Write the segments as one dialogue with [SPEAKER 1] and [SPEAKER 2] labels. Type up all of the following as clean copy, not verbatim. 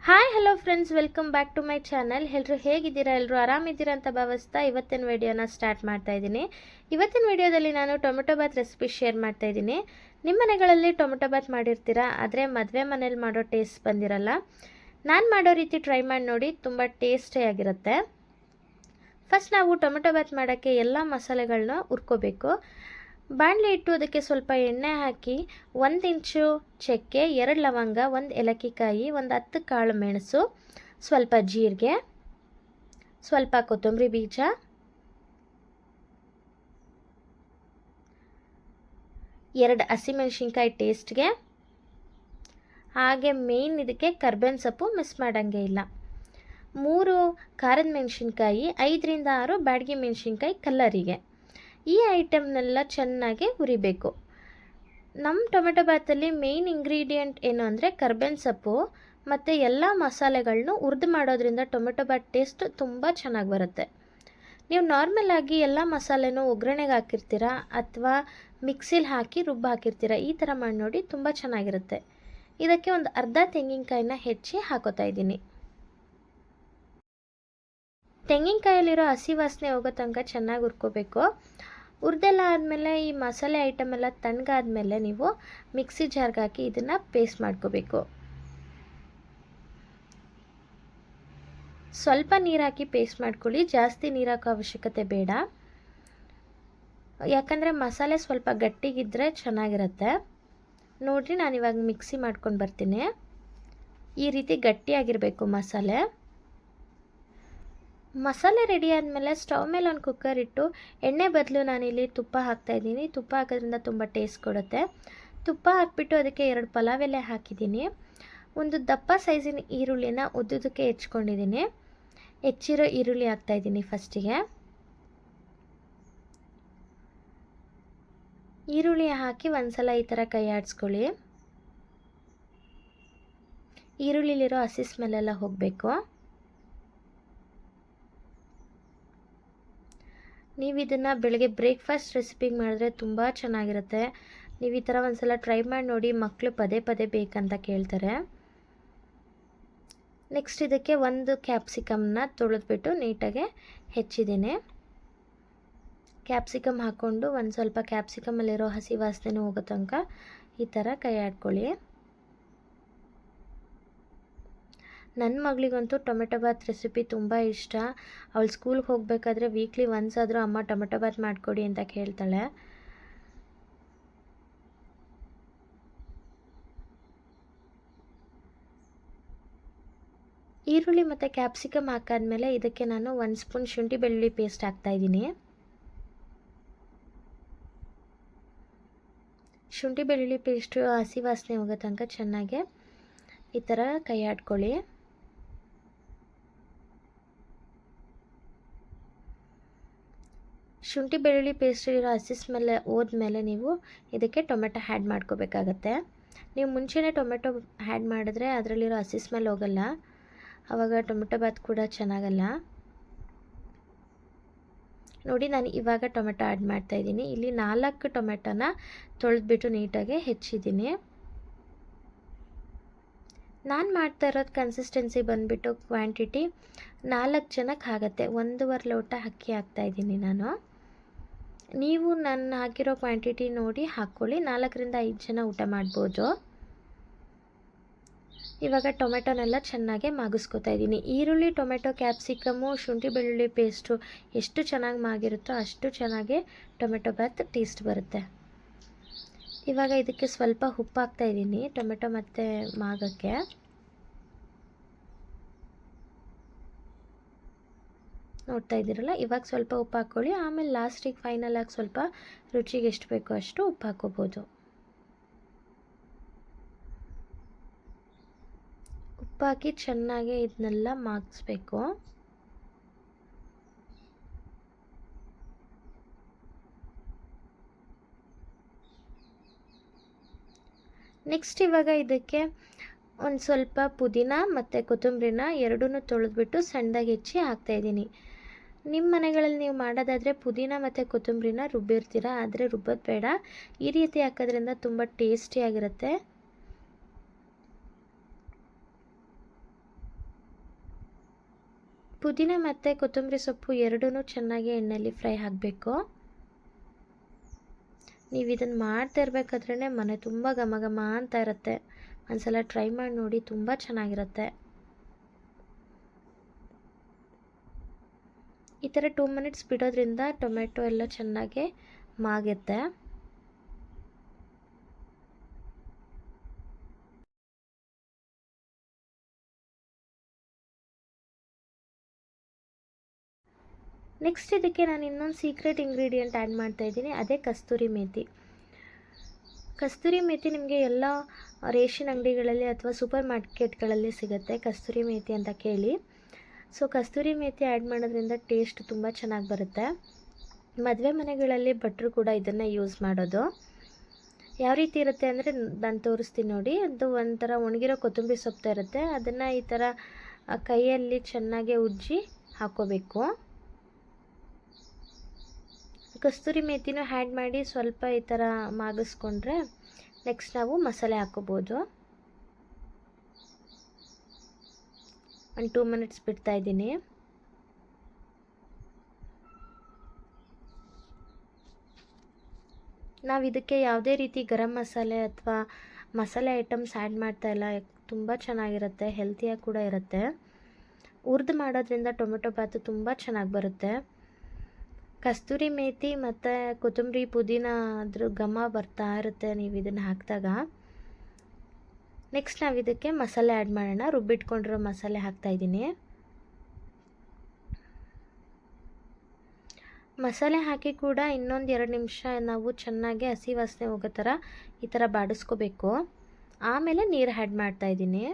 [SPEAKER 1] Hi hello friends, welcome back to my channel. ಎಲ್ಲರೂ ಹೇಗಿದ್ದೀರಾ? ಎಲ್ಲರೂ ಆರಾಮಿದ್ದೀರಾ ಅಂತ ಭಾವಿಸ್ತಾ ಇವತ್ತಿನ ವಿಡಿಯೋನ ಸ್ಟಾರ್ಟ್ ಮಾಡ್ತಾ ಇದ್ದೀನಿ. ಇವತ್ತಿನ ವಿಡಿಯೋದಲ್ಲಿ ನಾನು ಟೊಮೆಟೊ ಬಾತ್ ರೆಸಿಪಿ ಶೇರ್ ಮಾಡ್ತಾ ಇದ್ದೀನಿ. ನಿಮ್ಮ ಮನೆಗಳಲ್ಲಿ ಟೊಮೆಟೊ ಬಾತ್ ಮಾಡಿರ್ತೀರಾ, ಆದರೆ ಮದುವೆ ಮನೇಲಿ ಮಾಡೋ ಟೇಸ್ಟ್ ಬಂದಿರಲ್ಲ. ನಾನು ಮಾಡೋ ರೀತಿ ಟ್ರೈ ಮಾಡಿ ನೋಡಿ, ತುಂಬ ಟೇಸ್ಟಿಯಾಗಿರುತ್ತೆ. ಫಸ್ಟ್ ನಾವು ಟೊಮೆಟೊ ಬಾತ್ ಮಾಡೋಕ್ಕೆ ಎಲ್ಲ ಮಸಾಲೆಗಳನ್ನ ಹುರ್ಕೋಬೇಕು. ಬಾಣಲೆ ಇಟ್ಟು ಅದಕ್ಕೆ ಸ್ವಲ್ಪ ಎಣ್ಣೆ ಹಾಕಿ 1 ಇಂಚು ಚಕ್ಕೆ, 2 ಲವಂಗ, 1 ಏಲಕ್ಕಿಕಾಯಿ, 10 ಕಾಳು ಮೆಣಸು, ಸ್ವಲ್ಪ ಜೀರಿಗೆ, ಸ್ವಲ್ಪ ಕೊತ್ತಂಬರಿ ಬೀಜ, ಎರಡು ಹಸಿಮೆಣಸಿನ್ಕಾಯಿ ಟೇಸ್ಟ್ಗೆ, ಹಾಗೆ ಮೇಯ್ನ್ ಇದಕ್ಕೆ ಕರ್ಬೇವಿನ ಸೊಪ್ಪು ಮಿಸ್ ಮಾಡೋಂಗೆ ಇಲ್ಲ, 3 ಖಾರದ ಮೆಣಸಿನ್ಕಾಯಿ, 5ರಿಂದ 6 ಬ್ಯಾಡಗಿ ಮೆಣಸಿನ್ಕಾಯಿ ಕಲ್ಲರಿಗೆ. ಈ ಐಟಮ್ನೆಲ್ಲ ಚೆನ್ನಾಗಿ ಹುರಿಬೇಕು. ನಮ್ಮ ಟೊಮೆಟೊ ಬಾತಲ್ಲಿ ಮೇಯ್ನ್ ಇಂಗ್ರೀಡಿಯೆಂಟ್ ಏನು ಅಂದರೆ ಕರ್ಬೇವಿನ ಸೊಪ್ಪು ಮತ್ತು ಎಲ್ಲ ಮಸಾಲೆಗಳನ್ನೂ ಹುರಿದು ಮಾಡೋದ್ರಿಂದ ಟೊಮೆಟೊ ಬಾತ್ ಟೇಸ್ಟ್ ತುಂಬ ಚೆನ್ನಾಗಿ ಬರುತ್ತೆ. ನೀವು ನಾರ್ಮಲಾಗಿ ಎಲ್ಲ ಮಸಾಲೆನೂ ಒಗ್ಗರಣೆಗೆ ಹಾಕಿರ್ತೀರ ಅಥವಾ ಮಿಕ್ಸಿಲಿ ಹಾಕಿ ರುಬ್ಬಿ ಹಾಕಿರ್ತೀರ. ಈ ಥರ ಮಾಡಿ ನೋಡಿ, ತುಂಬ ಚೆನ್ನಾಗಿರುತ್ತೆ. ಇದಕ್ಕೆ ಒಂದು ಅರ್ಧ ತೆಂಗಿನಕಾಯಿನ ಹೆಚ್ಚಿ ಹಾಕೋತಾ ಇದ್ದೀನಿ. ತೆಂಗಿನಕಾಯಲ್ಲಿರೋ ಹಸಿ ವಾಸನೆ ಹೋಗೋ ತನಕ ಚೆನ್ನಾಗಿ ಹುರ್ಕೋಬೇಕು. ಹುರಿದೆಲ್ಲ ಆದಮೇಲೆ ಈ ಮಸಾಲೆ ಐಟಮ್ ಎಲ್ಲ ತಣ್ಣಗಾದ್ಮೇಲೆ ನೀವು ಮಿಕ್ಸಿ ಜಾರ್ಗೆ ಹಾಕಿ ಇದನ್ನು ಪೇಸ್ಟ್ ಮಾಡ್ಕೋಬೇಕು. ಸ್ವಲ್ಪ ನೀರು ಹಾಕಿ ಪೇಸ್ಟ್ ಮಾಡ್ಕೊಳ್ಳಿ, ಜಾಸ್ತಿ ನೀರು ಹಾಕೋ ಅವಶ್ಯಕತೆ ಬೇಡ. ಯಾಕಂದರೆ ಮಸಾಲೆ ಸ್ವಲ್ಪ ಗಟ್ಟಿಗಿದ್ದರೆ ಚೆನ್ನಾಗಿರುತ್ತೆ. ನೋಡಿರಿ, ನಾನು ಇವಾಗ ಮಿಕ್ಸಿ ಮಾಡ್ಕೊಂಡು ಬರ್ತೀನಿ. ಈ ರೀತಿ ಗಟ್ಟಿಯಾಗಿರಬೇಕು ಮಸಾಲೆ ರೆಡಿ ಆದಮೇಲೆ ಸ್ಟವ್ ಮೇಲೆ ಒಂದು ಕುಕ್ಕರ್ ಇಟ್ಟು ಎಣ್ಣೆ ಬದಲು ನಾನಿಲ್ಲಿ ತುಪ್ಪ ಹಾಕ್ತಾಯಿದ್ದೀನಿ. ತುಪ್ಪ ಹಾಕೋದ್ರಿಂದ ತುಂಬ ಟೇಸ್ಟ್ ಕೊಡುತ್ತೆ. ತುಪ್ಪ ಹಾಕ್ಬಿಟ್ಟು ಅದಕ್ಕೆ 2 ಪಲಾವ್ ಎಲೆ ಹಾಕಿದ್ದೀನಿ. ಒಂದು ದಪ್ಪ ಸೈಜಿನ ಈರುಳ್ಳಿನ ಉದ್ದುದಕ್ಕೆ ಹೆಚ್ಕೊಂಡಿದ್ದೀನಿ. ಹೆಚ್ಚಿರೋ ಈರುಳ್ಳಿ ಹಾಕ್ತಾಯಿದ್ದೀನಿ. ಫಸ್ಟಿಗೆ ಈರುಳ್ಳಿ ಹಾಕಿ ಒಂದ್ಸಲ ಈ ಥರ ಕೈ ಆಡಿಸ್ಕೊಳ್ಳಿ. ಈರುಳ್ಳಿಲಿರೋ ಹಸಿ ಸ್ಮೆಲ್ಲೆಲ್ಲ ಹೋಗಬೇಕು. ನೀವು ಇದನ್ನು ಬೆಳಗ್ಗೆ ಬ್ರೇಕ್ಫಾಸ್ಟ್ ರೆಸಿಪಿಗೆ ಮಾಡಿದ್ರೆ ತುಂಬ ಚೆನ್ನಾಗಿರುತ್ತೆ. ನೀವು ಈ ಥರ ಒಂದ್ಸಲ ಟ್ರೈ ಮಾಡಿ ನೋಡಿ, ಮಕ್ಕಳು ಪದೇ ಪದೇ ಬೇಕಂತ ಕೇಳ್ತಾರೆ. ನೆಕ್ಸ್ಟ್ ಇದಕ್ಕೆ 1 ಕ್ಯಾಪ್ಸಿಕಮ್ನ ತೊಳೆದ್ಬಿಟ್ಟು ನೀಟಾಗಿ ಹೆಚ್ಚಿದ್ದೀನಿ. ಕ್ಯಾಪ್ಸಿಕಮ್ ಹಾಕ್ಕೊಂಡು ಒಂದು ಸ್ವಲ್ಪ ಕ್ಯಾಪ್ಸಿಕಮಲ್ಲಿರೋ ಹಸಿ ವಾಸನೆ ಹೋಗೋ ತನಕ ಈ ಥರ ಕೈ ಆಡ್ಕೊಳ್ಳಿ. ನನ್ನ ಮಗಳಿಗಂತೂ ಟೊಮೆಟೊ ಬಾತ್ ರೆಸಿಪಿ ತುಂಬ ಇಷ್ಟ. ಅವಳು ಸ್ಕೂಲ್ಗೆ ಹೋಗಬೇಕಾದ್ರೆ ವೀಕ್ಲಿ ಒನ್ಸ್ ಆದರೂ ಅಮ್ಮ ಟೊಮೆಟೊ ಬಾತ್ ಮಾಡಿಕೊಡಿ ಅಂತ ಕೇಳ್ತಾಳೆ. ಈರುಳ್ಳಿ ಮತ್ತು ಕ್ಯಾಪ್ಸಿಕಮ್ ಹಾಕಾದ್ಮೇಲೆ ಇದಕ್ಕೆ ನಾನು 1 ಸ್ಪೂನ್ ಶುಂಠಿ ಬೆಳ್ಳುಳ್ಳಿ ಪೇಸ್ಟ್ ಹಾಕ್ತಾಯಿದ್ದೀನಿ. ಶುಂಠಿ ಬೆಳ್ಳುಳ್ಳಿ ಪೇಸ್ಟು ಹಸಿ ವಾಸನೆ ಹೋಗೋ ತನಕ ಚೆನ್ನಾಗಿ ಈ ಥರ ಕೈ ಆಡ್ಕೊಳ್ಳಿ. ಶುಂಠಿ ಬೆಳ್ಳುಳ್ಳಿ ಪೇಸ್ಟ್ ಇರೋ ಹಸಿ ಸ್ಮೆಲ್ ಹೋದ್ಮೇಲೆ ನೀವು ಇದಕ್ಕೆ ಟೊಮೆಟೊ ಆ್ಯಡ್ ಮಾಡ್ಕೋಬೇಕಾಗತ್ತೆ. ನೀವು ಮುಂಚೆನೇ ಟೊಮೆಟೊ ಆ್ಯಡ್ ಮಾಡಿದ್ರೆ ಅದರಲ್ಲಿರೋ ಹಸಿ ಸ್ಮೆಲ್ ಹೋಗಲ್ಲ, ಆವಾಗ ಟೊಮೆಟೊ ಬಾತ್ ಕೂಡ ಚೆನ್ನಾಗಲ್ಲ. ನೋಡಿ, ನಾನು ಇವಾಗ ಟೊಮೆಟೊ ಆ್ಯಡ್ ಮಾಡ್ತಾಯಿದ್ದೀನಿ. ಇಲ್ಲಿ 4 ಟೊಮೆಟೊನ ತೊಳೆದ್ಬಿಟ್ಟು ನೀಟಾಗಿ ಹೆಚ್ಚಿದ್ದೀನಿ. ನಾನು ಮಾಡ್ತಾ ಇರೋದು ಕನ್ಸಿಸ್ಟೆನ್ಸಿ ಬಂದುಬಿಟ್ಟು ಕ್ವಾಂಟಿಟಿ 4 ಜನಕ್ಕೆ ಆಗುತ್ತೆ. 1.5 ಲೋಟ ಅಕ್ಕಿ ಹಾಕ್ತಾಯಿದ್ದೀನಿ ನಾನು. ನೀವು ನಾನು ಹಾಕಿರೋ ಕ್ವಾಂಟಿಟಿ ನೋಡಿ ಹಾಕ್ಕೊಳ್ಳಿ. 4ರಿಂದ 5 ಜನ ಊಟ ಮಾಡ್ಬೋದು. ಇವಾಗ ಟೊಮೆಟೊನೆಲ್ಲ ಚೆನ್ನಾಗಿ ಮಾಗಿಸ್ಕೊತಾ ಇದ್ದೀನಿ. ಈರುಳ್ಳಿ, ಟೊಮೆಟೊ, ಕ್ಯಾಪ್ಸಿಕಮು, ಶುಂಠಿ ಬೆಳ್ಳುಳ್ಳಿ ಪೇಸ್ಟು ಎಷ್ಟು ಚೆನ್ನಾಗಿ ಮಾಗಿರುತ್ತೋ ಅಷ್ಟು ಚೆನ್ನಾಗಿ ಟೊಮೆಟೊ ಬಾತ್ ಟೇಸ್ಟ್ ಬರುತ್ತೆ. ಇವಾಗ ಇದಕ್ಕೆ ಸ್ವಲ್ಪ ಉಪ್ಪು ಹಾಕ್ತಾಯಿದ್ದೀನಿ ಟೊಮೆಟೊ ಮತ್ತು ಮಾಗಕ್ಕೆ. ನೋಡ್ತಾ ಇದ್ದೀರಲ್ಲ, ಇವಾಗ ಸ್ವಲ್ಪ ಉಪ್ಪು ಹಾಕ್ಕೊಳ್ಳಿ. ಆಮೇಲೆ ಲಾಸ್ಟಿಗೆ ಫೈನಲಾಗಿ ಸ್ವಲ್ಪ ರುಚಿಗೆ ಎಷ್ಟು ಬೇಕೋ ಅಷ್ಟು ಉಪ್ಪು ಹಾಕ್ಕೋಬೋದು. ಉಪ್ಪು ಹಾಕಿ ಚೆನ್ನಾಗಿ ಇದನ್ನೆಲ್ಲ ಮಾಗಿಸ್ಬೇಕು. ನೆಕ್ಸ್ಟ್ ಇವಾಗ ಇದಕ್ಕೆ ಒಂದು ಸ್ವಲ್ಪ ಪುದೀನ ಮತ್ತು ಕೊತ್ತಂಬರಿನ ಎರಡನ್ನೂ ತೊಳೆದ್ಬಿಟ್ಟು ಸಣ್ಣದಾಗಿ ಹೆಚ್ಚಿ ಹಾಕ್ತಾಯಿದ್ದೀನಿ. ನಿಮ್ಮ ಮನೆಗಳಲ್ಲಿ ನೀವು ಮಾಡೋದಾದರೆ ಪುದೀನ ಮತ್ತು ಕೊತ್ತಂಬರಿನ ರುಬ್ಬಿರ್ತೀರ, ಆದರೆ ರುಬ್ಬೋದು ಬೇಡ. ಈ ರೀತಿ ಹಾಕೋದ್ರಿಂದ ತುಂಬ ಟೇಸ್ಟಿಯಾಗಿರುತ್ತೆ. ಪುದೀನ ಮತ್ತು ಕೊತ್ತಂಬರಿ ಸೊಪ್ಪು ಎರಡೂ ಚೆನ್ನಾಗಿ ಎಣ್ಣೆಯಲ್ಲಿ ಫ್ರೈ ಆಗಬೇಕು. ನೀವು ಇದನ್ನು ಮಾಡ್ತಾ ಇರಬೇಕಾದ್ರೇ ಮನೆ ತುಂಬ ಘಮ ಘಮ ಅಂತ ಇರುತ್ತೆ. ಒಂದ್ಸಲ ಟ್ರೈ ಮಾಡಿ ನೋಡಿ, ತುಂಬ ಚೆನ್ನಾಗಿರುತ್ತೆ. ಈ ಥರ 2 ಮಿನಿಟ್ಸ್ ಬಿಡೋದ್ರಿಂದ ಟೊಮೆಟೊ ಎಲ್ಲ ಚೆನ್ನಾಗಿ ಮಾಗುತ್ತೆ. ನೆಕ್ಸ್ಟ್ ಇದಕ್ಕೆ ನಾನು ಇನ್ನೊಂದು ಸೀಕ್ರೆಟ್ ಇಂಗ್ರೀಡಿಯೆಂಟ್ ಆ್ಯಡ್ ಮಾಡ್ತಾಯಿದ್ದೀನಿ, ಅದೇ ಕಸ್ತೂರಿ ಮೇಥಿ. ಕಸ್ತೂರಿ ಮೇಥಿ ನಿಮಗೆ ಎಲ್ಲ ರೇಷನ್ ಅಂಗಡಿಗಳಲ್ಲಿ ಅಥವಾ ಸೂಪರ್ ಮಾರ್ಕೆಟ್ಗಳಲ್ಲಿ ಸಿಗುತ್ತೆ, ಕಸ್ತೂರಿ ಮೇಥಿ ಅಂತ ಕೇಳಿ. ಸೊ ಕಸ್ತೂರಿ ಮೇಥಿ ಆ್ಯಡ್ ಮಾಡೋದ್ರಿಂದ ಟೇಸ್ಟ್ ತುಂಬ ಚೆನ್ನಾಗಿ ಬರುತ್ತೆ. ಮದುವೆ ಮನೆಗಳಲ್ಲಿ ಭಟ್ರು ಕೂಡ ಇದನ್ನು ಯೂಸ್ ಮಾಡೋದು. ಯಾವ ರೀತಿ ಇರುತ್ತೆ ಅಂದರೆ ನಾನು ತೋರಿಸ್ತೀನಿ ನೋಡಿ. ಅದು ಒಂಥರ ಒಣಗಿರೋ ಕೊತ್ತಂಬರಿ ಸೊಪ್ಪು ಇರುತ್ತೆ, ಅದನ್ನು ಈ ಥರ ಕೈಯಲ್ಲಿ ಚೆನ್ನಾಗಿ ಉಜ್ಜಿ ಹಾಕ್ಕೋಬೇಕು. ಕಸ್ತೂರಿ ಮೇಥಿನೂ ಆ್ಯಡ್ ಮಾಡಿ ಸ್ವಲ್ಪ ಈ ಥರ ಮಾಗಿಸ್ಕೊಂಡ್ರೆ ನೆಕ್ಸ್ಟ್ ನಾವು ಮಸಾಲೆ ಹಾಕ್ಕೋಬೋದು. 2 ಮಿನಿಟ್ಸ್ ಬಿಡ್ತಾಯಿದ್ದೀನಿ. ನಾವು ಇದಕ್ಕೆ ಯಾವುದೇ ರೀತಿ ಗರಂ ಮಸಾಲೆ ಅಥವಾ ಮಸಾಲೆ ಐಟಮ್ಸ್ ಆ್ಯಡ್ ಮಾಡ್ತಾಯಿಲ್ಲ. ತುಂಬ ಚೆನ್ನಾಗಿರುತ್ತೆ, ಹೆಲ್ತಿಯಾಗಿ ಕೂಡ ಇರುತ್ತೆ. ಹುರಿದು ಮಾಡೋದ್ರಿಂದ ಟೊಮೆಟೊ ಬಾತು ತುಂಬ ಚೆನ್ನಾಗಿ ಬರುತ್ತೆ. ಕಸ್ತೂರಿ ಮೇಥಿ ಮತ್ತು ಕೊತ್ತಂಬರಿ ಪುದೀನ ಅದ್ರ ಘಮ ಬರ್ತಾ ಇರುತ್ತೆ ನೀವು ಇದನ್ನು ಹಾಕಿದಾಗ. ನೆಕ್ಸ್ಟ್ ನಾವು ಇದಕ್ಕೆ ಮಸಾಲೆ ಆ್ಯಡ್ ಮಾಡೋಣ. ರುಬ್ಬಿಟ್ಕೊಂಡಿರೋ ಮಸಾಲೆ ಹಾಕ್ತಾಯಿದ್ದೀನಿ. ಮಸಾಲೆ ಹಾಕಿ ಕೂಡ ಇನ್ನೊಂದು 2 ನಿಮಿಷ ನಾವು ಚೆನ್ನಾಗಿ ಹಸಿ ವಾಸನೆ ಹೋಗೋ ಥರ ಈ ಥರ ಬಾಡಿಸ್ಕೋಬೇಕು. ಆಮೇಲೆ ನೀರು ಆ್ಯಡ್ ಮಾಡ್ತಾಯಿದ್ದೀನಿ.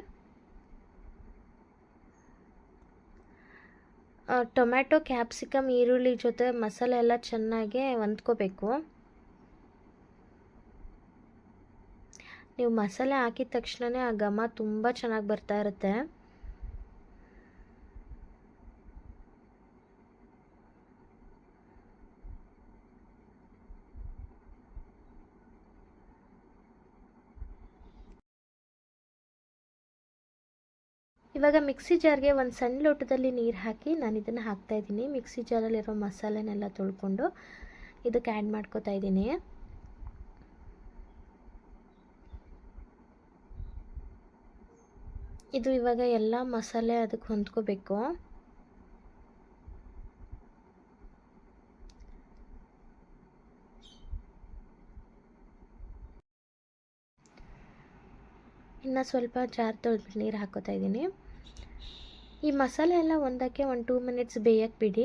[SPEAKER 1] ಟೊಮ್ಯಾಟೊ, ಕ್ಯಾಪ್ಸಿಕಮ್, ಈರುಳ್ಳಿ ಜೊತೆ ಮಸಾಲೆ ಎಲ್ಲ ಚೆನ್ನಾಗಿ ಹೊಂದ್ಕೋಬೇಕು. ನೀವು ಮಸಾಲೆ ಹಾಕಿದ ತಕ್ಷಣವೇ ಆ ಘಮ ತುಂಬ ಚೆನ್ನಾಗಿ ಬರ್ತಾ ಇರುತ್ತೆ. ಇವಾಗ ಮಿಕ್ಸಿ ಜಾರ್ಗೆ ಒಂದು ಸಣ್ಣ ಲೋಟದಲ್ಲಿ ನೀರು ಹಾಕಿ ನಾನು ಇದನ್ನು ಹಾಕ್ತಾಯಿದ್ದೀನಿ. ಮಿಕ್ಸಿ ಜಾರಲ್ಲಿರೋ ಮಸಾಲೆನೆಲ್ಲ ತೊಳ್ಕೊಂಡು ಇದಕ್ಕೆ ಆ್ಯಡ್ ಮಾಡ್ಕೋತಾ ಇದ್ದೀನಿ. ಇದು ಇವಾಗ ಎಲ್ಲ ಮಸಾಲೆ ಅದಕ್ಕೆ ಹೊಂದ್ಕೋಬೇಕು. ಇನ್ನು ಸ್ವಲ್ಪ ಜಾರ್ ತೊಳೆದ್ಬಿಟ್ಟು ನೀರು ಹಾಕೋತಾ ಇದ್ದೀನಿ. ಈ ಮಸಾಲೆ ಎಲ್ಲ ಒಂದಕ್ಕೆ 2 ಮಿನಿಟ್ಸ್ ಬೇಯಕ್ಕೆ ಬಿಡಿ.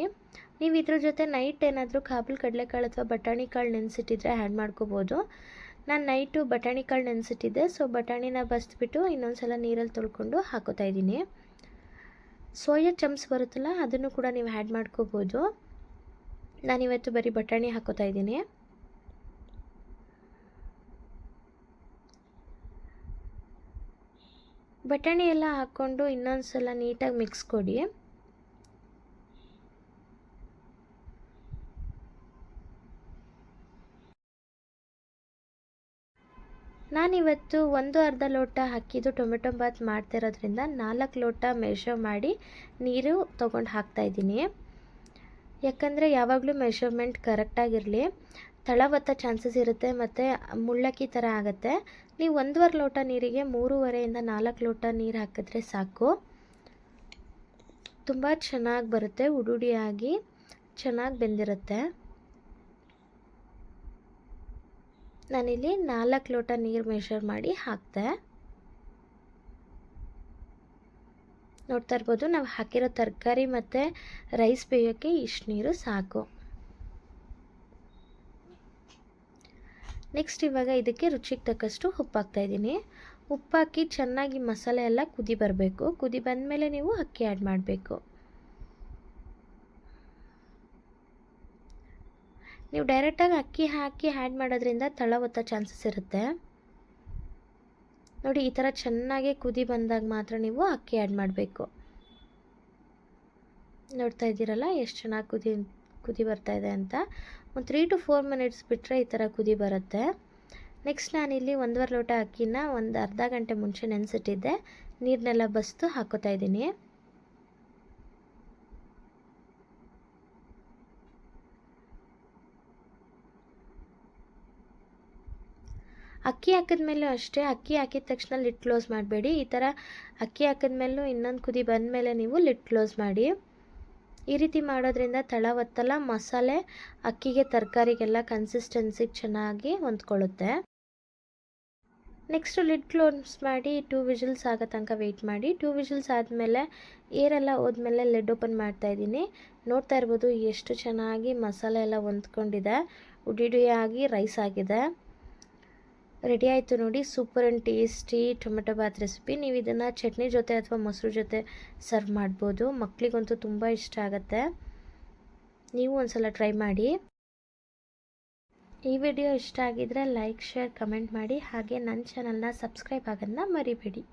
[SPEAKER 1] ನೀವು ಇದ್ರ ಜೊತೆ ನೈಟ್ ಏನಾದರೂ ಕಾಬೂಲ್ ಕಡಲೆಕಾಳು ಅಥವಾ ಬಟಾಣಿ ಕಾಳು ನೆನೆಸಿಟ್ಟಿದ್ರೆ ಆ್ಯಡ್ ಮಾಡ್ಕೋಬೋದು. ನಾನು ನೈಟು ಬಟಾಣಿ ಕಾಳು ನೆನೆಸಿಟ್ಟಿದ್ದೆ, ಸೊ ಬಟಾಣಿನ ಬಸ್ಬಿಟ್ಟು ಇನ್ನೊಂದು ಸಲ ನೀರಲ್ಲಿ ತೊಳ್ಕೊಂಡು ಹಾಕೋತಾ ಇದ್ದೀನಿ. ಸೋಯಾ ಚಮ್ಸ್ ಬರುತ್ತಲ್ಲ, ಅದನ್ನು ಕೂಡ ನೀವು ಆ್ಯಡ್ ಮಾಡ್ಕೋಬೋದು. ನಾನಿವತ್ತು ಬರೀ ಬಟಾಣಿ ಹಾಕೋತಾ ಇದ್ದೀನಿ. ಬಟಾಣಿ ಎಲ್ಲ ಹಾಕ್ಕೊಂಡು ಇನ್ನೊಂದು ಸಲ ನೀಟಾಗಿ ಮಿಕ್ಸ್ ಕೊಡಿ. ನಾನಿವತ್ತು 1/2 ಲೋಟ ಹಾಕಿದ್ದು ಟೊಮೆಟೊ ಬಾತ್ ಮಾಡ್ತಿರೋದ್ರಿಂದ 4 ಲೋಟ ಮೆಷರ್ ಮಾಡಿ ನೀರು ತೊಗೊಂಡು ಹಾಕ್ತಾಯಿದ್ದೀನಿ. ಯಾಕಂದರೆ ಯಾವಾಗಲೂ ಮೆಷರ್ಮೆಂಟ್ ಕರೆಕ್ಟಾಗಿರಲಿ. ತಳ ಒತ್ತೋ ಚಾನ್ಸಸ್ ಇರುತ್ತೆ ಮತ್ತು ಮುಳ್ಳಕ್ಕಿ ಥರ ಆಗುತ್ತೆ. ನೀವು 1/2 ಲೋಟ ನೀರಿಗೆ 3.5 4 ಲೋಟ ನೀರು ಹಾಕಿದ್ರೆ ಸಾಕು. ತುಂಬ ಚೆನ್ನಾಗಿ ಬರುತ್ತೆ, ಉಡುಡಿಯಾಗಿ ಚೆನ್ನಾಗಿ ಬೆಂದಿರುತ್ತೆ. ನಾನಿಲ್ಲಿ 4 ಲೋಟ ನೀರು ಮೆಷರ್ ಮಾಡಿ ಹಾಕ್ತೆ. ನೋಡ್ತಾ ಇರ್ಬೋದು, ನಾವು ಹಾಕಿರೋ ತರಕಾರಿ ಮತ್ತು ರೈಸ್ ಬೇಯೋಕ್ಕೆ ಇಷ್ಟು ನೀರು ಸಾಕು. ನೆಕ್ಸ್ಟ್ ಇವಾಗ ಇದಕ್ಕೆ ರುಚಿಗೆ ತಕ್ಕಷ್ಟು ಉಪ್ಪು ಹಾಕ್ತಾಯಿದ್ದೀನಿ. ಉಪ್ಪಾಕಿ ಚೆನ್ನಾಗಿ ಮಸಾಲೆ ಎಲ್ಲ ಕುದಿ ಬರಬೇಕು. ಕುದಿ ಬಂದಮೇಲೆ ನೀವು ಅಕ್ಕಿ ಆ್ಯಡ್ ಮಾಡಬೇಕು. ನೀವು ಡೈರೆಕ್ಟಾಗಿ ಅಕ್ಕಿ ಹಾಕಿ ಆ್ಯಡ್ ಮಾಡೋದ್ರಿಂದ ತಳ ಒತ್ತೋ ಚಾನ್ಸಸ್ ಇರುತ್ತೆ. ನೋಡಿ, ಈ ಥರ ಚೆನ್ನಾಗಿ ಕುದಿ ಬಂದಾಗ ಮಾತ್ರ ನೀವು ಅಕ್ಕಿ ಆ್ಯಡ್ ಮಾಡಬೇಕು. ನೋಡ್ತಾ ಇದ್ದೀರಲ್ಲ ಎಷ್ಟು ಚೆನ್ನಾಗಿ ಕುದಿ ಬರ್ತಾ ಇದೆ ಅಂತ. ಒಂದು 3 to 4 ಮಿನಿಟ್ಸ್ ಬಿಟ್ಟರೆ ಈ ಥರ ಕುದಿ ಬರುತ್ತೆ. ನೆಕ್ಸ್ಟ್ ನಾನಿಲ್ಲಿ 1/2 ಲೋಟ ಅಕ್ಕಿನ ಒಂದು ಅರ್ಧ ಗಂಟೆ ಮುಂಚೆ ನೆನೆಸಿಟ್ಟಿದ್ದೆ. ನೀರನ್ನೆಲ್ಲ ಬಸ್ದು ಹಾಕೋತಾ ಇದ್ದೀನಿ. ಅಕ್ಕಿ ಹಾಕಿದ್ಮೇಲೂ ಅಷ್ಟೇ, ಅಕ್ಕಿ ಹಾಕಿದ ತಕ್ಷಣ ಲಿಡ್ ಕ್ಲೋಸ್ ಮಾಡಬೇಡಿ. ಈ ಥರ ಅಕ್ಕಿ ಹಾಕಿದ್ಮೇಲೂ ಇನ್ನೊಂದು ಕುದಿ ಬಂದಮೇಲೆ ನೀವು ಲಿಡ್ ಕ್ಲೋಸ್ ಮಾಡಿ. ಈ ರೀತಿ ಮಾಡೋದ್ರಿಂದ ತಳ ಒತ್ತಲ್ಲ, ಮಸಾಲೆ ಅಕ್ಕಿಗೆ ತರಕಾರಿಗೆಲ್ಲ ಕನ್ಸಿಸ್ಟೆನ್ಸಿಗೆ ಚೆನ್ನಾಗಿ ಹೊಂದ್ಕೊಳ್ಳುತ್ತೆ. ನೆಕ್ಸ್ಟು ಲಿಡ್ ಕ್ಲೋಸ್ ಮಾಡಿ 2 ವಿಷಲ್ಸ್ ಆಗೋ ತನಕ ವೆಯ್ಟ್ ಮಾಡಿ. 2 ವಿಷಲ್ಸ್ ಆದಮೇಲೆ ಏರೆಲ್ಲ ಹೋದ್ಮೇಲೆ ಲಿಡ್ ಓಪನ್ ಮಾಡ್ತಾಯಿದ್ದೀನಿ. ನೋಡ್ತಾ ಇರ್ಬೋದು ಎಷ್ಟು ಚೆನ್ನಾಗಿ ಮಸಾಲೆ ಎಲ್ಲ ಹೊಂದ್ಕೊಂಡಿದೆ, ಉಡಿ ರೈಸ್ ಆಗಿದೆ. ರೆಡಿ ಆಯಿತು ನೋಡಿ, super and tasty tomato bath recipe. ನೀವು ಇದನ್ನು ಚಟ್ನಿ ಜೊತೆ ಅಥವಾ ಮೊಸರು ಜೊತೆ ಸರ್ವ್ ಮಾಡ್ಬೋದು. ಮಕ್ಕಳಿಗಂತೂ ತುಂಬ ಇಷ್ಟ ಆಗುತ್ತೆ. ನೀವು ಒಂದ್ಸಲ ಟ್ರೈ ಮಾಡಿ. ಈ ವಿಡಿಯೋ ಇಷ್ಟ ಆಗಿದ್ರೆ ಲೈಕ್, ಶೇರ್, ಕಮೆಂಟ್ ಮಾಡಿ. ಹಾಗೆ ನನ್ನ ಚಾನಲ್ನ ಸಬ್ಸ್ಕ್ರೈಬ್ ಆಗೋದನ್ನ ಮರಿಬೇಡಿ.